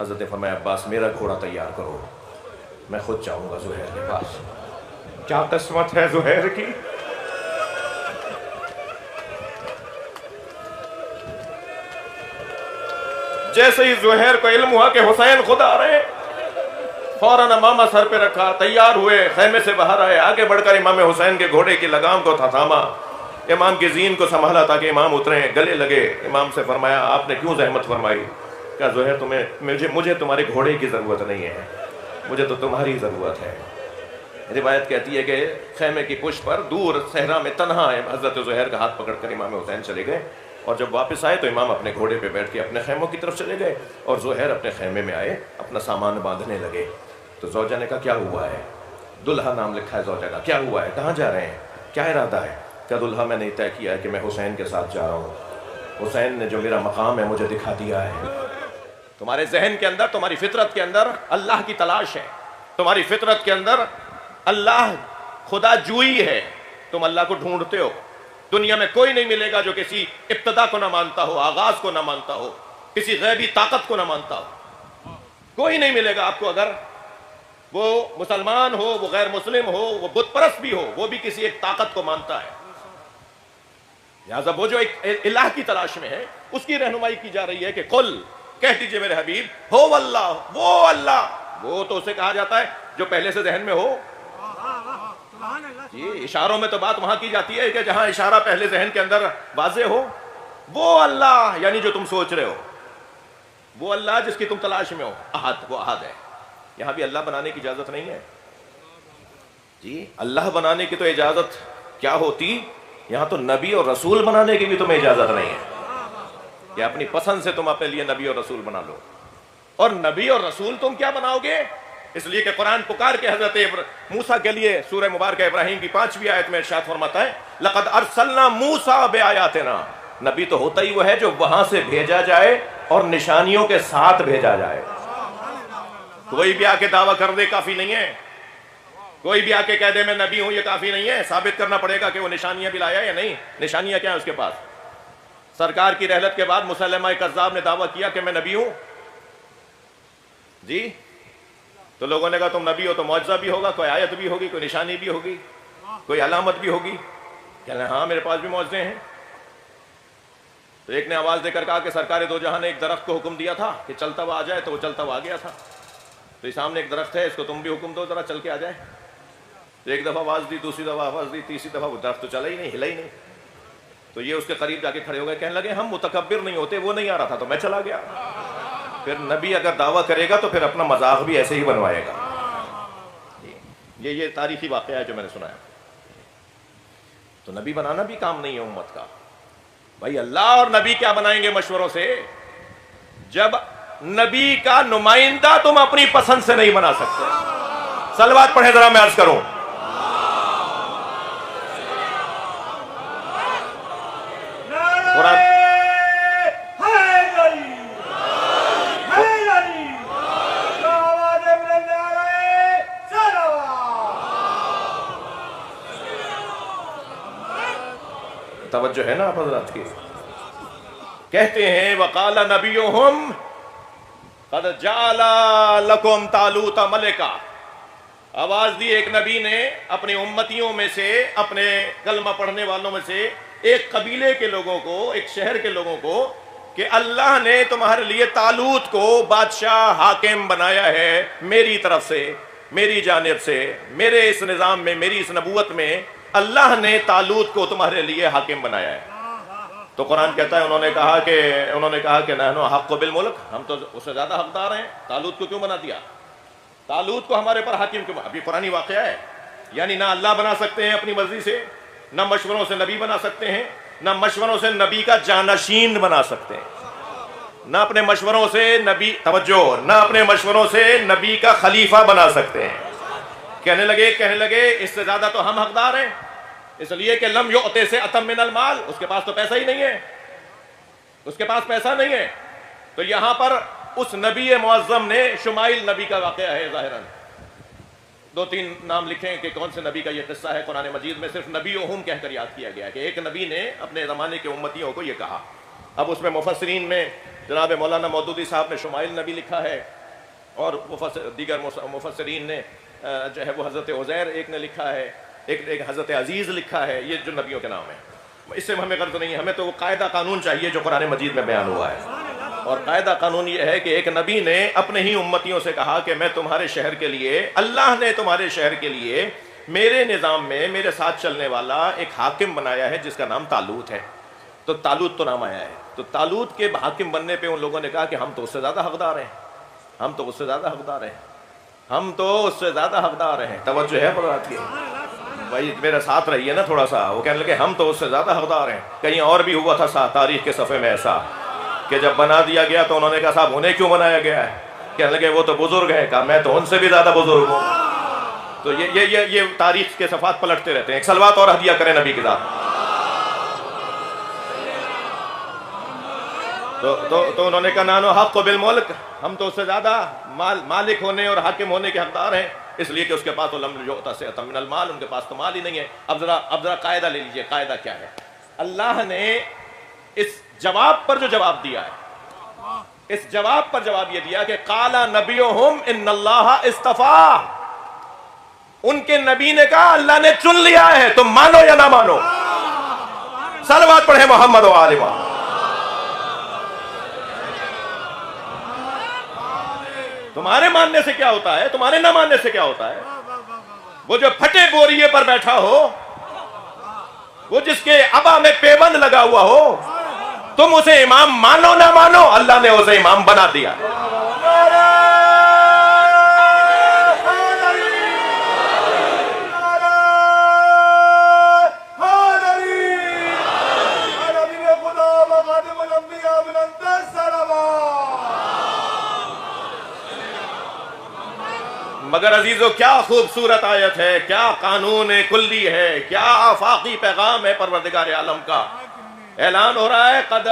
حضرت نے فرمایا عباس میرا گھوڑا تیار کرو، میں خود جاؤں گا زہیر کے پاس۔ کیا قسمت ہے زہیر کی، جیسے ہی زہیر کو علم ہوا کہ حسین خود آ رہے ہیں، فوراً امامہ سر پہ رکھا، تیار ہوئے، خیمے سے باہر آئے، آگے بڑھ کر امام حسین کے گھوڑے کی لگام کو تھاما، امام کی زین کو سنبھالا تاکہ امام اتریں، گلے لگے، امام سے فرمایا آپ نے کیوں زحمت فرمائی؟ کہا زہیر مجھے تمہارے گھوڑے کی ضرورت نہیں ہے، مجھے تو تمہاری ضرورت ہے۔ روایت کہتی ہے کہ خیمے کی پشت پر دور صحرا میں تنہا حضرت زہیر کا ہاتھ پکڑ کر امام حسین چلے گئے، اور جب واپس آئے تو امام اپنے گھوڑے پہ بیٹھ کے اپنے خیموں کی طرف چلے گئے، اور زہیر اپنے خیمے میں آئے، اپنا سامان باندھنے لگے۔ تو زوجہ نے کہا کیا ہوا ہے؟ دلہا نام لکھا ہے زوجہ کا، کیا ہوا ہے، کہاں جا رہے ہیں، کیا ارادہ ہے؟ کہا دلہا میں نے طے کیا ہے کہ میں حسین کے ساتھ جا رہا ہوں، حسین نے جو میرا مقام ہے مجھے دکھا دیا ہے۔ تمہارے ذہن کے اندر، تمہاری فطرت کے اندر اللہ کی تلاش ہے، تمہاری فطرت کے اندر اللہ خدا جوئی ہے، تم اللہ کو ڈھونڈتے ہو۔ دنیا میں کوئی نہیں ملے گا جو کسی ابتدا کو نہ مانتا ہو، آغاز کو نہ مانتا ہو، کسی غیبی طاقت کو نہ مانتا ہو، کوئی نہیں ملے گا آپ کو، اگر وہ مسلمان ہو، وہ غیر مسلم ہو، وہ بت پرست بھی ہو، وہ بھی کسی ایک طاقت کو مانتا ہے۔ لہٰذا وہ جو ایک الہ کی تلاش میں ہے، اس کی رہنمائی کی جا رہی ہے کہ قل، کہہ دیجئے میرے حبیب، ہو اللہ، وہ اللہ، وہ تو اسے کہا جاتا ہے جو پہلے سے ذہن میں ہو۔ جی اشاروں میں تو بات وہاں کی جاتی ہے کہ جہاں اشارہ پہلے ذہن کے اندر واضح ہو، وہ اللہ یعنی جو تم سوچ رہے ہو، وہ اللہ جس کی تم تلاش میں ہو، احد، وہ احد ہے۔ یہاں بھی اللہ بنانے کی اجازت نہیں ہے جی، اللہ بنانے کی تو اجازت کیا ہوتی، یہاں تو نبی اور رسول بنانے کی بھی تمہیں اجازت نہیں ہے کہ اپنی پسند سے تم اپنے لیے نبی اور رسول بنا لو۔ اور نبی اور رسول تم کیا بناؤ گے؟ اس لیے کہ قرآن پکار کے حضرت موسیٰ کے لیے سورہ مبارکہ ابراہیم کی 5ویں آیت میں ارشاد فرماتا ہے لَقَدْ أَرْسَلْنَا مُوسَىٰ بِآيَاتِنَا، نبی تو ہوتا ہی وہ ہے جو وہاں سے بھیجا جائے اور نشانیوں کے ساتھ بھیجا جائے۔ کوئی بھی آ کے دعویٰ کر دے کافی نہیں ہے، کوئی بھی آ کے کہہ دے میں نبی ہوں یہ کافی نہیں ہے، ثابت کرنا پڑے گا کہ وہ نشانیاں بھی لایا یا نہیں۔ نشانیاں کیا ہیں اس کے پاس؟ سرکار کی رحلت کے بعد مسلمہ کذاب نے دعویٰ کیا کہ میں نبی ہوں جی، تو لوگوں نے کہا تم نبی ہو تو معجزہ بھی ہوگا، کوئی آیت بھی ہوگی، کوئی نشانی بھی ہوگی، کوئی علامت بھی ہوگی۔ کہنے ہاں میرے پاس بھی معجزے ہیں۔ تو ایک نے آواز دے کر کہا کہ سرکار دو جہاں نے ایک درخت کو حکم دیا تھا کہ چلتا ہوا آ جائے، تو وہ چلتا ہوا آ گیا تھا، تو یہ سامنے ایک درخت ہے، اس کو تم بھی حکم دو ذرا چل کے آ جائے۔ تو ایک دفعہ آواز دی، دوسری دفعہ آواز دی، تیسری دفعہ وہ درخت تو چلا ہی نہیں، ہلا ہی نہیں۔ تو یہ اس کے قریب جا کے کھڑے ہو گئے، کہنے لگے ہم متکبر نہیں ہوتے، وہ نہیں آ رہا تھا تو میں چلا گیا۔ پھر نبی اگر دعویٰ کرے گا تو پھر اپنا مذاق بھی ایسے ہی بنوائے گا۔ یہ تاریخی واقعہ ہے جو میں نے سنایا۔ تو نبی بنانا بھی کام نہیں ہے امت کا۔ بھائی اللہ اور نبی کیا بنائیں گے مشوروں سے، جب نبی کا نمائندہ تم اپنی پسند سے نہیں بنا سکتے۔ صلوات پڑھیں ذرا، میں عرض کروں۔ توجہ ہے نا آپ حضرات کی؟ کہتے ہیں وَقَالَ نَبِيُّهُمْ قَدْ جَعَلَ لَكُمْ طَالُوتَ مَلِكًا، آواز دی ایک نبی نے اپنے امتیوں میں سے، اپنے کلمہ پڑھنے والوں میں سے ایک قبیلے کے لوگوں کو، ایک شہر کے لوگوں کو، کہ اللہ نے تمہارے لیے طالوت کو بادشاہ حاکم بنایا ہے میری طرف سے، میری جانب سے، میرے اس نظام میں، میری اس نبوت میں اللہ نے طالوت کو تمہارے لیے حاکم بنایا ہے۔ تو قرآن کہتا ہے انہوں نے کہا کہ نحن حق بالملک، ہم تو اس سے زیادہ حقدار ہیں، طالوت کو کیوں بنا دیا، طالوت کو ہمارے پر حاکم کیوں؟ ابھی قرآنی واقعہ ہے، یعنی نہ اللہ بنا سکتے ہیں اپنی مرضی سے، نہ مشوروں سے نبی بنا سکتے ہیں، نہ مشوروں سے نبی کا جانشین بنا سکتے ہیں، نہ اپنے مشوروں سے نبی، توجہ، نہ اپنے مشوروں سے نبی کا خلیفہ بنا سکتے ہیں۔ کہنے لگے اس سے زیادہ تو ہم حقدار ہیں، اس لیے کہ لم یؤتے سے اتم من المال، اس کے پاس تو پیسہ ہی نہیں ہے، اس کے پاس پیسہ نہیں ہے۔ تو یہاں پر اس نبی معظم نے، شمائل نبی کا واقعہ ہے ظاہراً، 2-3 نام لکھیں کہ کون سے نبی کا یہ قصہ ہے، قرآن مجید میں صرف نبیہم کہہ کر یاد کیا گیا ہے کہ ایک نبی نے اپنے زمانے کے امتیوں کو یہ کہا۔ اب اس میں مفسرین میں جناب مولانا مودودی صاحب نے شمائل نبی لکھا ہے، اور دیگر مفسرین نے جو ہے وہ حضرت عزیر ایک نے لکھا ہے، ایک حضرت عزیز لکھا ہے، یہ جو نبیوں کے نام ہیں۔ اس سے ہمیں غرض نہیں ہے، ہمیں تو وہ قاعدہ قانون چاہیے جو قرآن مجید میں بیان ہوا ہے، اور قاعدہ قانون یہ ہے کہ ایک نبی نے اپنے ہی امتیوں سے کہا کہ میں تمہارے شہر کے لیے، اللہ نے تمہارے شہر کے لیے میرے نظام میں میرے ساتھ چلنے والا ایک حاکم بنایا ہے جس کا نام طالوت ہے۔ تو طالوت تو نام آیا ہے، تو طالوت کے حاکم بننے پہ ان لوگوں نے کہا کہ ہم تو اس سے زیادہ حقدار ہیں، ہم تو اس سے زیادہ حقدار ہیں، ہم تو اس سے زیادہ حقدار ہیں۔ توجہ ہے بات کی بھائی، میرے ساتھ رہیے نا تھوڑا سا۔ وہ کہنے لگے ہم تو اس سے زیادہ حقدار ہیں۔ کہیں اور بھی ہوا تھا تاریخ کے صفحے میں ایسا کہ جب بنا دیا گیا تو انہوں نے کہا صاحب انہیں کیوں بنایا گیا ہے؟ کہنے لگے وہ تو بزرگ ہیں، کہا میں تو ان سے بھی زیادہ بزرگ ہوں۔ تو یہ تاریخ کے صفحات پلٹتے رہتے ہیں۔ ایک صلوات اور ہدیہ کریں نبی کے ساتھ۔ تو انہوں نے کہا نانو حق بالملک، ہم تو اس سے زیادہ مالک ہونے اور حاکم ہونے کے حقدار ہیں، اس لیے کہ اس کے پاس تو لم یؤت سعۃ من المال، ان کے پاس تو مال ہی نہیں ہے۔ اب ذرا قاعدہ لے لیجئے، قاعدہ کیا ہے؟ اللہ نے اس جواب پر جو جواب دیا ہے، اس جواب پر جواب یہ دیا کہ قال نبیہم ان اللہ اصطفیٰ، ان کے نبی نے کہا اللہ نے چن لیا ہے، تم مانو یا نہ مانو۔ صلوات پڑھیں محمد و آل محمد۔ تمہارے ماننے سے کیا ہوتا ہے، تمہارے نہ ماننے سے کیا ہوتا ہے؟ وہ جو پھٹے بوریے پر بیٹھا ہو، وہ جس کے عبا میں پیبند لگا ہوا ہو، تم اسے امام مانو نہ مانو، اللہ نے اسے امام بنا دیا۔ مگر عزیزو کیا خوبصورت آیت ہے، کیا قانون کلی ہے، کیا آفاقی پیغام ہے پروردگار عالم کا۔ اعلان ہو رہا ہے قد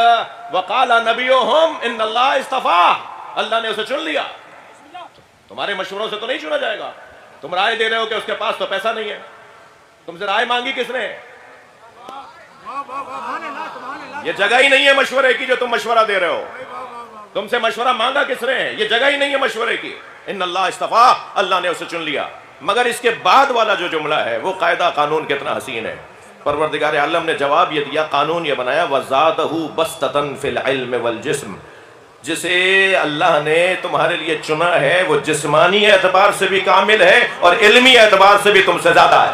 وقال نبیہم ان اللہ اصطفیٰ، اللہ نے اسے چن لیا۔ تمہارے مشوروں سے تو نہیں چنا جائے گا۔ تم رائے دے رہے ہو کہ اس کے پاس تو پیسہ نہیں ہے، تم سے رائے مانگی کس نے؟ یہ جگہ ہی نہیں ہے مشورے کی جو تم مشورہ دے رہے ہو۔ تم سے مشورہ مانگا کس نے؟ یہ جگہ ہی نہیں ہے مشورے کی۔ ان اللہ اصطفیٰ، اللہ نے اسے چن لیا۔ مگر اس کے بعد والا جو جملہ ہے وہ قاعدہ قانون کتنا حسین ہے۔ پروردگار عالم نے جواب یہ دیا، قانون یہ بنایا وَزَادَهُ بَسْطَةً فِي الْعِلْمِ وَالْجِسْمِ، جسے اللہ نے تمہارے لیے چنا ہے وہ جسمانی اعتبار سے بھی کامل ہے اور علمی اعتبار سے بھی تم سے زیادہ ہے۔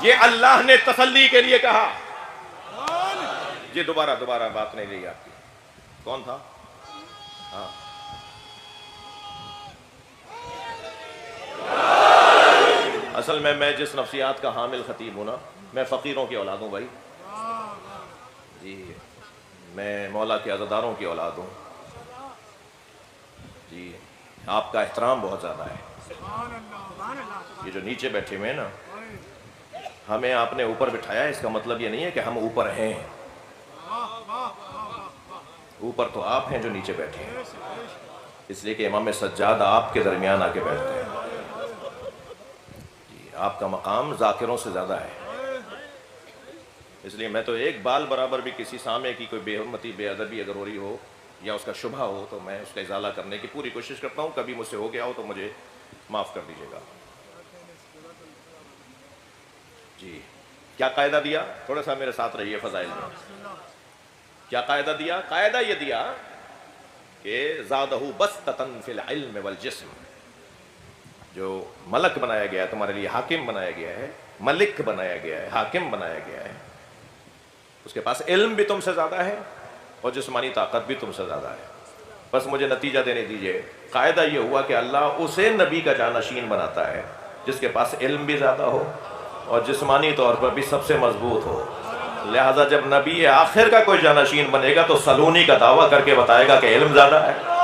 یہ اللہ نے تسلی کے لیے کہا۔ جی دوبارہ بات نہیں رہی آپ کی، کون تھا؟ ہاں اصل میں جس نفسیات کا حامل خطیب ہوں نا، میں فقیروں کی اولاد ہوں بھائی جی، میں مولا کے عزاداروں کی اولاد ہوں جی۔ آپ کا احترام بہت زیادہ ہے۔ یہ جو نیچے بیٹھے ہوئے ہیں نا، ہمیں آپ نے اوپر بٹھایا ہے، اس کا مطلب یہ نہیں ہے کہ ہم اوپر ہیں۔ اوپر تو آپ ہیں جو نیچے بیٹھے ہیں، اس لیے کہ امام سجاد آپ کے درمیان آ کے بیٹھتے ہیں جی۔ آپ کا مقام ذاکروں سے زیادہ ہے، اس لیے میں تو ایک بال برابر بھی کسی سامع کی کوئی بے حرمتی بے ادبی اگر ہو رہی ہو یا اس کا شبہ ہو تو میں اس کا ازالہ کرنے کی پوری کوشش کرتا ہوں۔ کبھی مجھ سے ہو گیا ہو تو مجھے معاف کر دیجیے گا جی۔ کیا قاعدہ دیا؟ تھوڑا سا میرے ساتھ رہیے فضائل میں۔ کیا قاعدہ دیا؟ قاعدہ یہ دیا کہ زادہ بسطۃ فی العلم والجسم، جو ملک بنایا گیا ہے تمہارے لیے، حاکم بنایا گیا ہے، ملک بنایا گیا ہے، حاکم بنایا گیا ہے، اس کے پاس علم بھی تم سے زیادہ ہے اور جسمانی طاقت بھی تم سے زیادہ ہے۔ بس مجھے نتیجہ دینے دیجئے، قاعدہ یہ ہوا کہ اللہ اسے نبی کا جانشین بناتا ہے جس کے پاس علم بھی زیادہ ہو اور جسمانی طور پر بھی سب سے مضبوط ہو۔ لہذا جب نبی آخر کا کوئی جانشین بنے گا تو سلونی کا دعویٰ کر کے بتائے گا کہ علم زیادہ ہے۔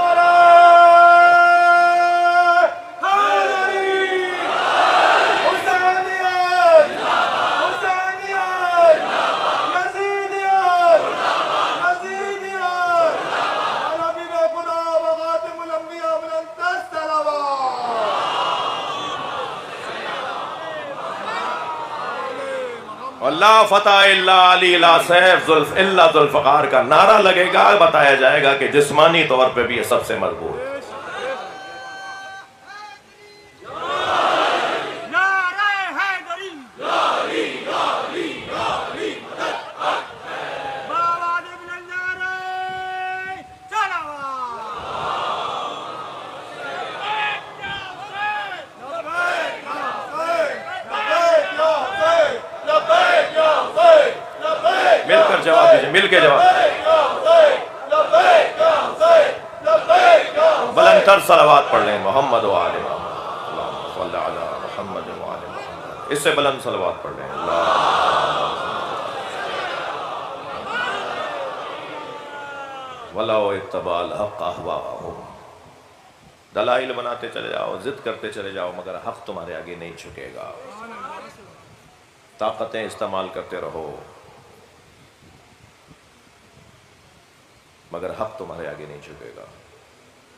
لا فتح الا علی لا سیف الا ذوالفقار کا نعرہ لگے گا، بتایا جائے گا کہ جسمانی طور پہ بھی یہ سب سے مضبوط ہے۔ مل کر جواب دیجئے، مل کے جواب، بلند تر صلوات پڑھ لیں محمد و آل محمد، اللہم صلی علی محمد و آل محمد، اس سے بلند صلوات پڑھ لیں وَلَوْ اتَّبَعَ الْحَقَّ أَهْوَاءَهُمْ۔ دلائل بناتے چلے جاؤ، ضد کرتے چلے جاؤ، مگر حق تمہارے آگے نہیں جھکے گا۔ طاقتیں استعمال کرتے رہو مگر حق تمہارے آگے نہیں جھکے گا۔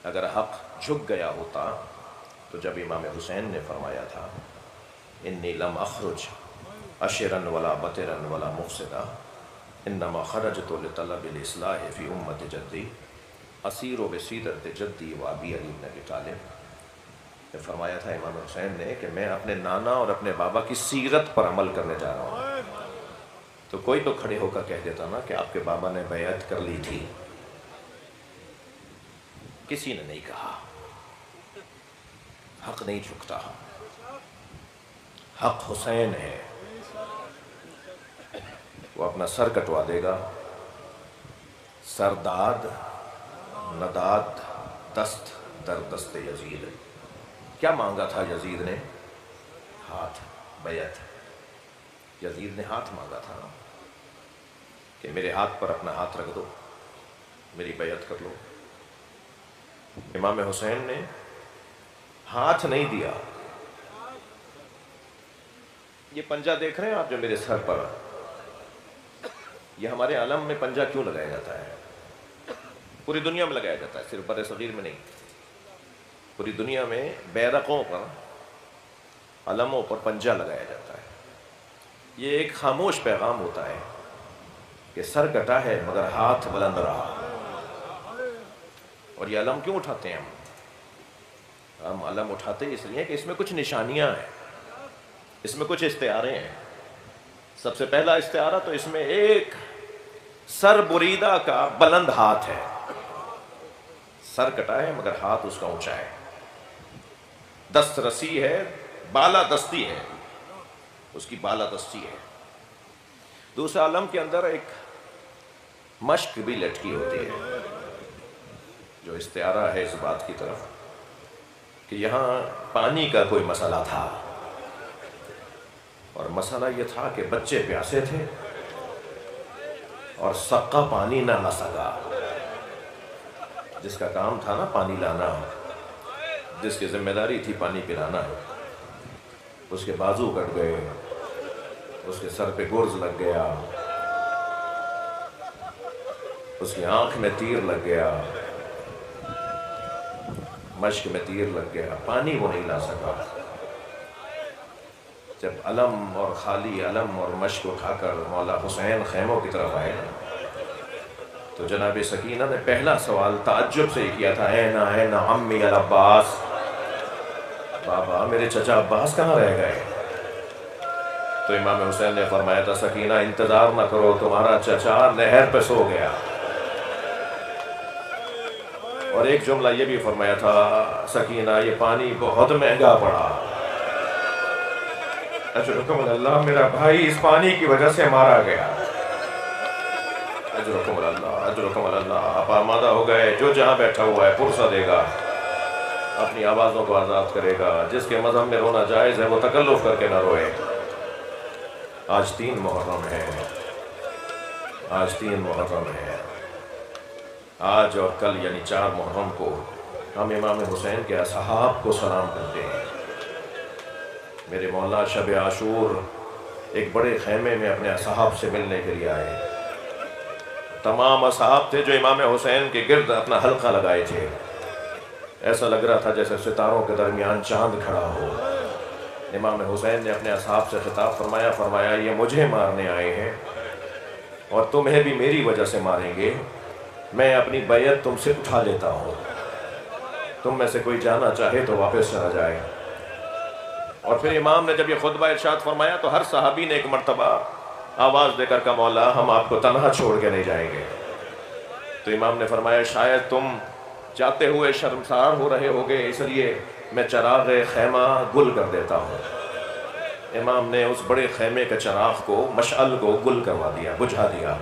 اگر حق جھک گیا ہوتا تو جب امام حسین نے فرمایا تھا انی لم اخرج اشرا ولا بطرا ولا مفسدا انما خرجت لطلب الاصلاح فی امت جدی اسیر بسیرت جدی و ابی علی بن ابی طالب، نے فرمایا تھا امام حسین نے کہ میں اپنے نانا اور اپنے بابا کی سیرت پر عمل کرنے جا رہا ہوں۔ تو کوئی تو کھڑے ہو کر کہہ دیتا نا کہ آپ کے بابا نے بیعت کر لی تھی، کسی نے نہیں کہا۔ حق نہیں جھکتا، حق حسین ہے، وہ اپنا سر کٹوا دے گا۔ سرداد نداد دست در دست یزید، کیا مانگا تھا یزید نے؟ ہاتھ، بیعت۔ یزید نے ہاتھ مانگا تھا نا کہ میرے ہاتھ پر اپنا ہاتھ رکھ دو، میری بیعت کر لو۔ امام حسین نے ہاتھ نہیں دیا۔ یہ پنجہ دیکھ رہے ہیں آپ جو میرے سر پر، یہ ہمارے علم میں پنجہ کیوں لگایا جاتا ہے؟ پوری دنیا میں لگایا جاتا ہے، صرف بر صغیر میں نہیں، پوری دنیا میں بیرقوں پر، علموں پر پنجہ لگایا جاتا ہے۔ یہ ایک خاموش پیغام ہوتا ہے کہ سر کٹا ہے مگر ہاتھ بلند رہا۔ اور یہ علم کیوں اٹھاتے ہیں ہم علم اٹھاتے اس لیے کہ اس میں کچھ نشانیاں ہیں، اس میں کچھ استعارے ہیں۔ سب سے پہلا استعارہ تو اس میں ایک سر بریدہ کا بلند ہاتھ ہے، سر کٹا ہے مگر ہاتھ اس کا اونچا ہے، دست رسی ہے، بالا دستی ہے، اس کی بالا دستی ہے۔ دوسرا علم کے اندر ایک مشق بھی لٹکی ہوتی ہے، جو استعارہ ہے اس بات کی طرف کہ یہاں پانی کا کوئی مسئلہ تھا، اور مسئلہ یہ تھا کہ بچے پیاسے تھے اور سقا پانی نہ لا سکا۔ جس کا کام تھا نا پانی لانا، جس کی ذمہ داری تھی پانی پلانا، اس کے بازو کٹ گئے، اس کے سر پہ گرز لگ گیا، اس کی آنکھ میں تیر لگ گیا، مشق میں تیر لگ گیا، پانی وہ نہیں لا سکا۔ جب علم اور خالی علم اور مشق اٹھا کر مولا حسین خیموں کی طرف آئے تو جناب سکینہ نے پہلا سوال تعجب سے کیا تھا، اے نا عمی العباس، بابا میرے چچا عباس کہاں رہ گئے؟ تو امام حسین نے فرمایا تھا سکینہ انتظار نہ کرو، تمہارا چچا نہر پہ سو گیا۔ اور ایک جملہ یہ بھی فرمایا تھا سکینہ یہ پانی بہت مہنگا پڑا، اجرکم اللہ، میرا بھائی اس پانی کی وجہ سے مارا گیا۔ اجرکم اللہ، اجرکم اللہ، آپ آمادہ ہو گئے، جو جہاں بیٹھا ہوا ہے پرسہ دے گا، اپنی آوازوں کو آزاد کرے گا۔ جس کے مذہب میں رونا جائز ہے وہ تکلف کر کے نہ روئے۔ آج 3 محرم ہے، آج 3 محرم ہے، آج اور کل یعنی 4 محرم کو ہم امام حسین کے اصحاب کو سلام کرتے ہیں۔ میرے مولا شب عاشور ایک بڑے خیمے میں اپنے اصحاب سے ملنے کے لیے آئے۔ تمام اصحاب تھے جو امام حسین کے گرد اپنا حلقہ لگائے تھے، ایسا لگ رہا تھا جیسے ستاروں کے درمیان چاند کھڑا ہو۔ امام حسین نے اپنے اصحاب سے خطاب فرمایا یہ مجھے مارنے آئے ہیں اور تمہیں بھی میری وجہ سے ماریں گے، میں اپنی بیعت تم سے اٹھا لیتا ہوں، تم میں سے کوئی جانا چاہے تو واپس چلا جائے۔ اور پھر امام نے جب یہ خطبہ ارشاد فرمایا تو ہر صحابی نے ایک مرتبہ آواز دے کر کہا مولا ہم آپ کو تنہا چھوڑ کے نہیں جائیں گے۔ تو امام نے فرمایا شاید تم جاتے ہوئے شرمسار ہو رہے ہوگے، اس لیے میں چراغ خیمہ گل کر دیتا ہوں۔ امام نے اس بڑے خیمے کے چراغ کو، مشعل کو گل کروا دیا، بجھا دیا،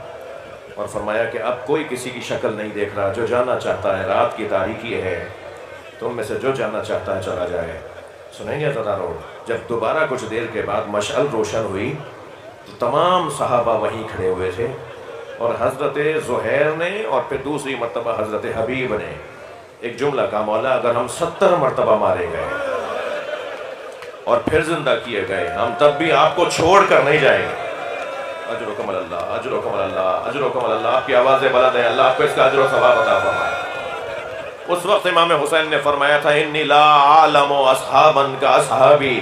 اور فرمایا کہ اب کوئی کسی کی شکل نہیں دیکھ رہا، جو جانا چاہتا ہے، رات کی تاریکی ہے، تم میں سے جو جانا چاہتا ہے چلا جائے۔ سنیں گے عزیزانو، جب دوبارہ کچھ دیر کے بعد مشعل روشن ہوئی تو تمام صحابہ وہیں کھڑے ہوئے تھے، اور حضرت زہیر نے اور پھر دوسری مرتبہ حضرت حبیب نے ایک جملہ کہا مولا اگر ہم 70 مرتبہ مارے گئے اور پھر زندہ کیے گئے ہم تب بھی آپ کو چھوڑ کر نہیں جائیں گے۔ اجرکم اللہ، اجرکم اللہ، اجرکم اللہ۔ آپ کی آوازیں بلند ہیں، اللہ آپ کو اس کا اجر و ثواب عطا فرمائے۔ اس وقت امام حسین نے فرمایا تھا انی لا اعلم اصحابا کاصحابی،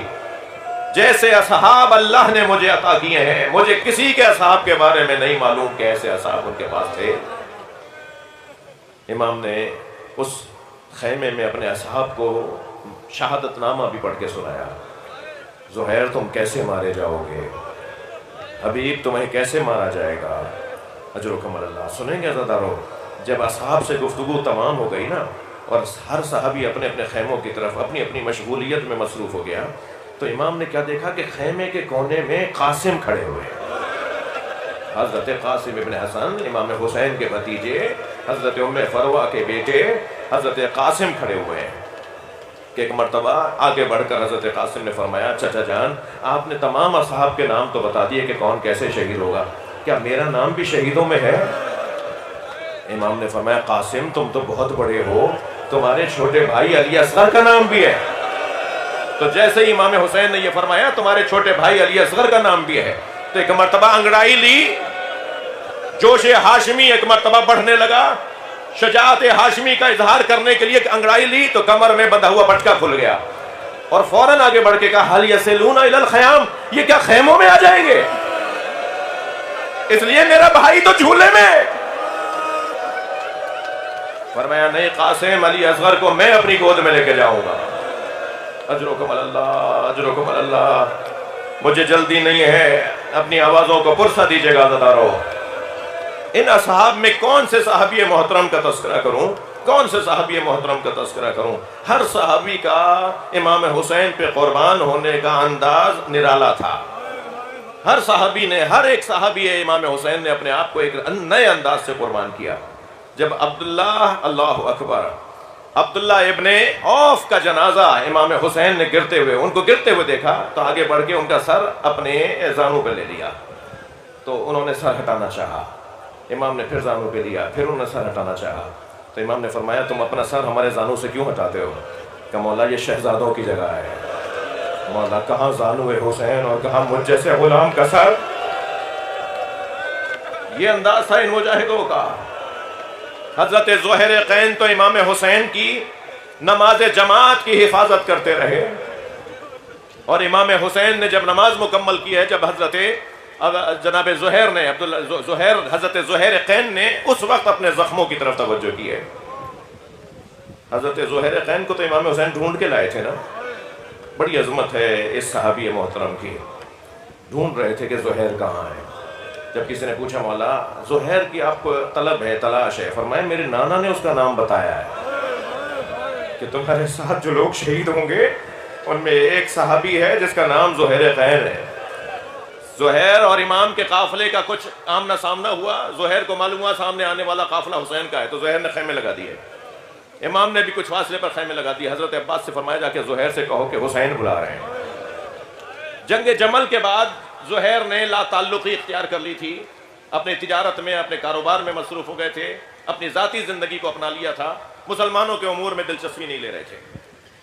جیسے اصحاب اللہ نے مجھے عطا کیے ہیں مجھے کسی کے اصحاب کے بارے میں نہیں معلوم کہ ایسے اصحاب ان کے پاس تھے۔ امام نے اس خیمے میں اپنے اصحاب کو شہادت نامہ بھی پڑھ کے سنایا، زہیر تم کیسے مارے جاؤ گے، حبیب تمہیں کیسے مارا جائے گا، اجرکم اللہ۔ سنیں گے عزیزانو، جب اصحاب سے گفتگو تمام ہو گئی نا اور ہر صحابی اپنے اپنے خیموں کی طرف اپنی اپنی مشغولیت میں مصروف ہو گیا، تو امام نے کیا دیکھا کہ خیمے کے کونے میں قاسم کھڑے ہوئے ہیں، حضرت قاسم ابن حسن امام حسین کے بھتیجے، حضرت ام فروہ کے بیٹے حضرت قاسم کھڑے ہوئے ہیں۔ کہ ایک مرتبہ آگے بڑھ کر حضرت قاسم نے فرمایا چچا جان آپ نے تمام اصحاب کے نام تو بتا دیے کہ کون کیسے شہید ہوگا، کیا میرا نام بھی شہیدوں میں ہے؟ امام نے فرمایا قاسم تم تو بہت بڑے ہو، تمہارے چھوٹے بھائی علی اصغر کا نام بھی ہے۔ تو جیسے ہی امام حسین نے یہ فرمایا تمہارے چھوٹے بھائی علی اصغر کا نام بھی ہے، تو ایک مرتبہ انگڑائی لی، جوش ہاشمی ایک مرتبہ بڑھنے لگا، شجاعت ہاشمی کا اظہار کرنے کے لیے انگڑائی لی تو کمر میں بندھا ہوا پٹکا کھل گیا، اور فوراً آگے بڑھ کے کہا حل یسلون الی الخیام، یہ کیا خیموں میں آ جائیں گے؟ اس لیے میرا بھائی تو جھولے میں۔ فرمایا نہیں قاسم علی اصغر کو میں اپنی گود میں لے کے جاؤں گا۔ اجرکم اللہ، اجرکم اللہ۔ مجھے جلدی نہیں ہے، اپنی آوازوں کو پرسہ دیجیے گا عزیزانو۔ ان اصحاب میں کون سے صحابی محترم کا تذکرہ کروں، کون سے صحابی محترم کا تذکرہ کروں؟ ہر صحابی کا امام حسین پہ قربان ہونے کا انداز نرالا تھا۔ ہر صحابی نے، ہر ایک صحابی امام حسین نے اپنے آپ کو ایک نئے انداز سے قربان کیا۔ جب عبداللہ، اللہ اکبر، عبداللہ ابن عوف کا جنازہ امام حسین نے گرتے ہوئے، ان کو گرتے ہوئے دیکھا تو آگے بڑھ کے ان کا سر اپنے زانوں پہ لے لیا، تو انہوں نے سر ہٹانا چاہا، امام نے پھر زانوں پہ لیا، پھر انہوں نے سر ہٹانا چاہا، تو امام نے فرمایا تم اپنا سر ہمارے زانوں سے کیوں ہٹاتے ہو؟ کہ مولا یہ شہزادوں کی جگہ ہے، مولا کہاں زانو حسین اور کہاں مجھ جیسے غلام کا سر۔ یہ انداز تھا ان مجاہدوں کا۔ حضرت زہیر قین تو امام حسین کی نماز جماعت کی حفاظت کرتے رہے، اور امام حسین نے جب نماز مکمل کی ہے، جب حضرت جناب زہیر نے حضرت زہیر قین نے اس وقت اپنے زخموں کی طرف توجہ کی ہے۔ حضرت زہیر قین کو تو امام حسین ڈھونڈ کے لائے تھے نا، بڑی عظمت ہے اس صحابی محترم کی، ڈھونڈ رہے تھے کہ زہیر کہاں ہے۔ جب کسی نے پوچھا مولا زہیر کی آپ کو طلب ہے، تلاش ہے، فرمایا میرے نانا نے اس کا نام بتایا ہے کہ تمہارے ساتھ جو لوگ شہید ہوں گے ان میں ایک صحابی ہے جس کا نام زہیر قین ہے۔ زہیر اور امام کے قافلے کا کچھ آمنا سامنا ہوا، زہیر کو معلوم ہوا سامنے آنے والا قافلہ حسین کا ہے، تو زہیر نے خیمے لگا دیے، امام نے بھی کچھ فاصلے پر خیمے لگا دیے۔ حضرت عباس سے فرمایا جا کے زہیر سے کہو کہ حسین بلا رہے ہیں۔ جنگ جمل کے بعد زہیر نے لا تعلقی اختیار کر لی تھی، اپنے تجارت میں، اپنے کاروبار میں مصروف ہو گئے تھے، اپنی ذاتی زندگی کو اپنا لیا تھا، مسلمانوں کے امور میں دلچسپی نہیں لے رہے تھے،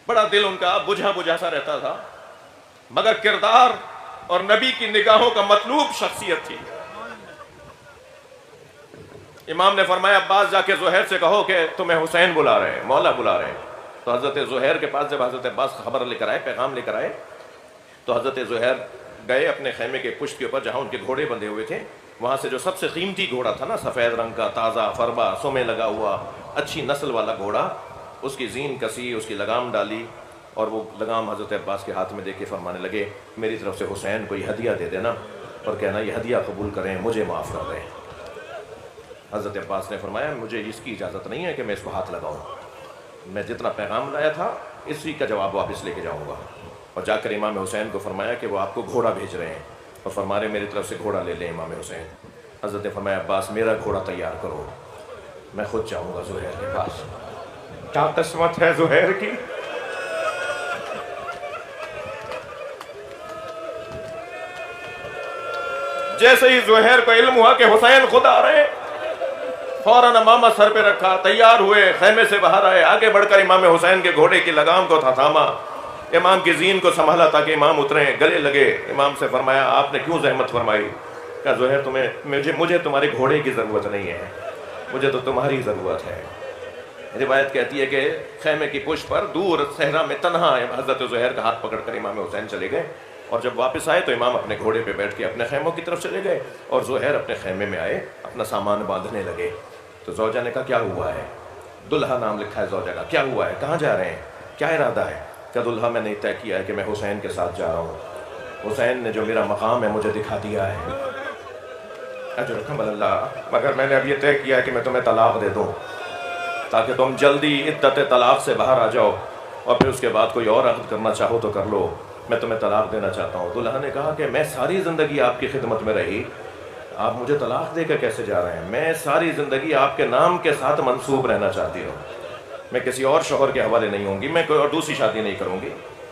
بڑا دل ان کا بجھا بجھا سا رہتا تھا، مگر کردار اور نبی کی نگاہوں کا مطلوب شخصیت تھی۔ امام نے فرمایا عباس جا کے زہیر سے کہو کہ تمہیں حسین بلا رہے ہیں، مولا بلا رہے ہیں۔ تو حضرت زہیر کے پاس جب حضرت عباس خبر لے کر آئے، پیغام لے کر آئے، تو حضرت زہیر گئے اپنے خیمے کے پشت کے اوپر جہاں ان کے گھوڑے بندھے ہوئے تھے، وہاں سے جو سب سے قیمتی گھوڑا تھا نا، سفید رنگ کا، تازہ فربا، سومے لگا ہوا، اچھی نسل والا گھوڑا، اس کی زین کسی، اس کی لگام ڈالی، اور وہ لگام حضرت عباس کے ہاتھ میں دے کے فرمانے لگے میری طرف سے حسین کو یہ ہدیہ دے دینا اور کہنا یہ ہدیہ قبول کریں، مجھے معاف کر دیں۔ حضرت عباس نے فرمایا مجھے اس کی اجازت نہیں ہے کہ میں اس کو ہاتھ لگاؤں، میں جتنا پیغام لایا تھا اسی کا جواب واپس لے کے جاؤں گا۔ اور جا کر امام حسین کو فرمایا کہ وہ آپ کو گھوڑا بھیج رہے ہیں، اور فرما رہے میری طرف سے گھوڑا لے لیں امام حسین۔ حضرت نے فرمایا عباس میرا گھوڑا تیار کرو، میں خود جاؤں گا زہیر کے پاس۔ کیا قسمت ہے زہیر کی! جیسے ہی زہیر کو علم ہوا کہ حسین خود آ رہے ہیں، فوراً امامہ سر پہ رکھا، تیار ہوئے، خیمے سے باہر آئے، آگے بڑھ کر امام حسین کے گھوڑے کی لگام کو تھاما، امام کی زین کو سنبھالا تاکہ امام اتریں، گلے لگے۔ امام سے فرمایا آپ نے کیوں زحمت فرمائی؟ کہا زہیر مجھے تمہارے گھوڑے کی ضرورت نہیں ہے، مجھے تو تمہاری ضرورت ہے۔ روایت کہتی ہے کہ خیمے کی پشت پر دور صحرا میں تنہا حضرت زہیر کا ہاتھ پکڑ کر امام حسین چلے گئے، اور جب واپس آئے تو امام اپنے گھوڑے پہ بیٹھ کے اپنے خیموں کی طرف چلے گئے، اور زہیر اپنے خیمے میں آئے، اپنا سامان باندھنے لگے۔ تو زوجہ نے کہا کیا ہوا ہے؟ دلہا نام لکھا ہے زوجہ کا، کیا ہوا ہے؟ کہاں جا رہے ہیں؟ کیا ارادہ ہے؟ کہ دلہا میں نے طے کیا ہے کہ میں حسین کے ساتھ جا رہا ہوں، حسین نے جو میرا مقام ہے مجھے دکھا دیا ہے۔ اجرکم اللہ، مگر میں نے اب یہ طے کیا ہے کہ میں تمہیں طلاق دے دوں تاکہ تم جلدی عدت طلاق سے باہر آ جاؤ، اور پھر اس کے بعد کوئی اور عقد کرنا چاہو تو کر لو، میں تمہیں طلاق دینا چاہتا ہوں۔ دلہا نے کہا کہ میں ساری زندگی آپ کی خدمت میں رہی، آپ مجھے طلاق دے کر کیسے جا رہے ہیں؟ میں ساری زندگی آپ کے نام کے ساتھ منسوب رہنا چاہتی ہوں، میں کسی اور شوہر کے حوالے نہیں ہوں گی، میں کوئی اور دوسری شادی نہیں کروں گی۔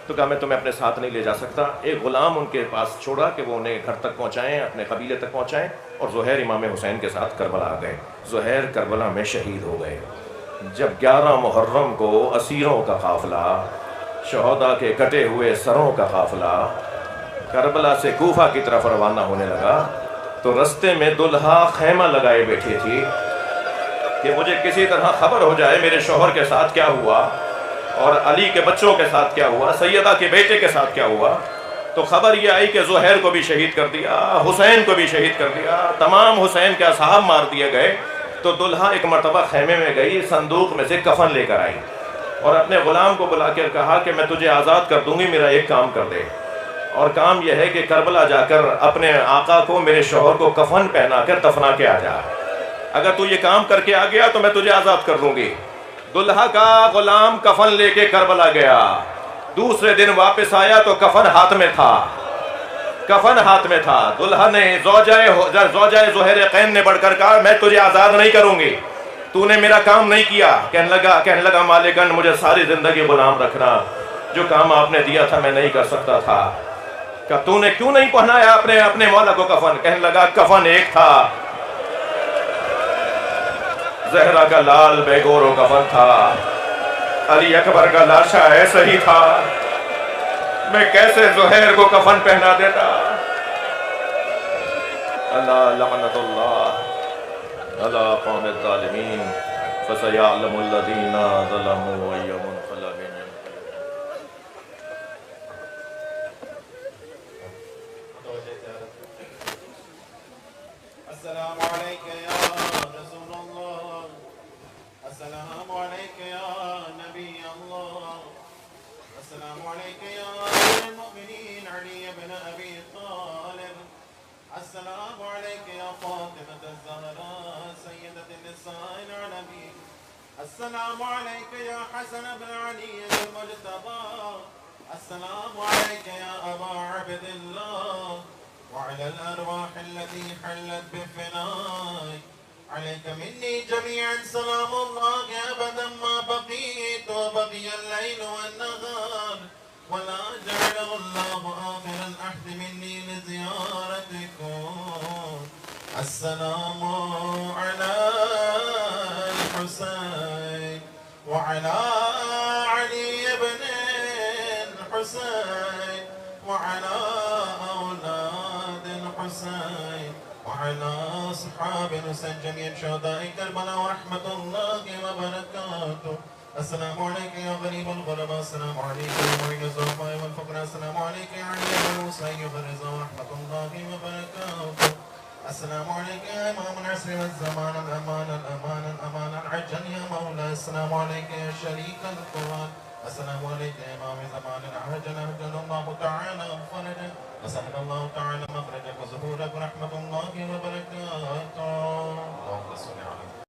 تو کہا میں تمہیں اپنے ساتھ نہیں لے جا سکتا۔ ایک غلام ان کے پاس چھوڑا کہ وہ انہیں گھر تک پہنچائیں، اپنے قبیلے تک پہنچائیں، اور زہیر امام حسین کے ساتھ کربلا آ گئے۔ زہیر کربلا میں شہید ہو گئے۔ جب 11 محرم کو اسیروں کا قافلہ، شہداء کے کٹے ہوئے سروں کا قافلہ کربلا سے کوفہ کی طرف روانہ ہونے لگا، تو رستے میں دلہا خیمہ لگائے بیٹھی تھی کہ مجھے کسی طرح خبر ہو جائے میرے شوہر کے ساتھ کیا ہوا، اور علی کے بچوں کے ساتھ کیا ہوا، سیدہ کے بیٹے کے ساتھ کیا ہوا۔ تو خبر یہ آئی کہ زہیر کو بھی شہید کر دیا، حسین کو بھی شہید کر دیا، تمام حسین کے اصحاب مار دیے گئے۔ تو دلہا ایک مرتبہ خیمے میں گئی، صندوق میں سے کفن لے کر آئی، اور اپنے غلام کو بلا کر کہا کہ میں تجھے آزاد کر دوں گی، میرا ایک کام کر دے، اور کام یہ ہے کہ کربلا جا کر اپنے آقا کو، میرے شوہر کو کفن پہنا کر دفنا کے آ جا، اگر تو یہ کام کر کے آ گیا تو میں تجھے آزاد کر دوں گی۔ دلہا کا غلام کفن لے کے کربلا گیا، دوسرے دن واپس آیا تو کفن ہاتھ میں تھا، کفن ہاتھ میں تھا۔ دلہا نے زوجہ زہیر قین نے بڑھ کر کہا میں تجھے آزاد نہیں کروں گی، تو نے میرا کام نہیں کیا۔ کہنے لگا مالکن مجھے ساری زندگی غلام رکھنا، جو کام آپ نے دیا تھا میں نہیں کر سکتا تھا۔ کہ تو نے کیوں نہیں پہنایا اپنے مولا کو کفن؟ کہنے لگا کفن ایک تھا، زہرا کا لال بے گورو کفن تھا، علی اکبر کا لاشا ایسا ہی تھا، میں کیسے زہیر کو کفن پہنا دیتا؟ اللہ لعنت اللہ علی قوم الظالمین فسیعلم الذین ظلموا ای منقلب ینقلبون۔ السلام علیکہ یا رسول اللہ، السلام علیکہ یا نبی اللہ، السلام علیکہ یا امیر المؤمنین علی بن ابی طالب، السلام علیکہ یا فاطمة الزہراء سیدۃ النساء العالمین، السلام علیکہ یا حسن بن علی المجتبی، السلام علیکہ یا ابا عبد اللہ، وعلى الأرواح التي حلت بفنائك عليك مني جميعا سلام الله أبدا ما بقيت وبقي الليل والنهار ولا جعله الله آخر العهد مني لزيارتكم. السلام على الحسين وعلى علي بن الحسين وعلى أولاد الحسين وعلى أصحاب الحسين جميع شهداء كربلاء ورحمة الله وبركاته. السلام عليك يا غريب الغرباء. السلام عليك يا معين الضعفاء والفقراء. السلام عليك يا علي المسيب الرضا ورحمة الله وبركاته. السلام عليك يا إمام العصر والزمان. الأمان الأمان الأمان العجل يا مولاي. السلام عليك يا شريك القرآن. السلام عليك يا إمام زمان العجل. أجل الله تعالى فرجك وسهل الله تعالى مخرجك وظهورك ورحمة الله وبركاته.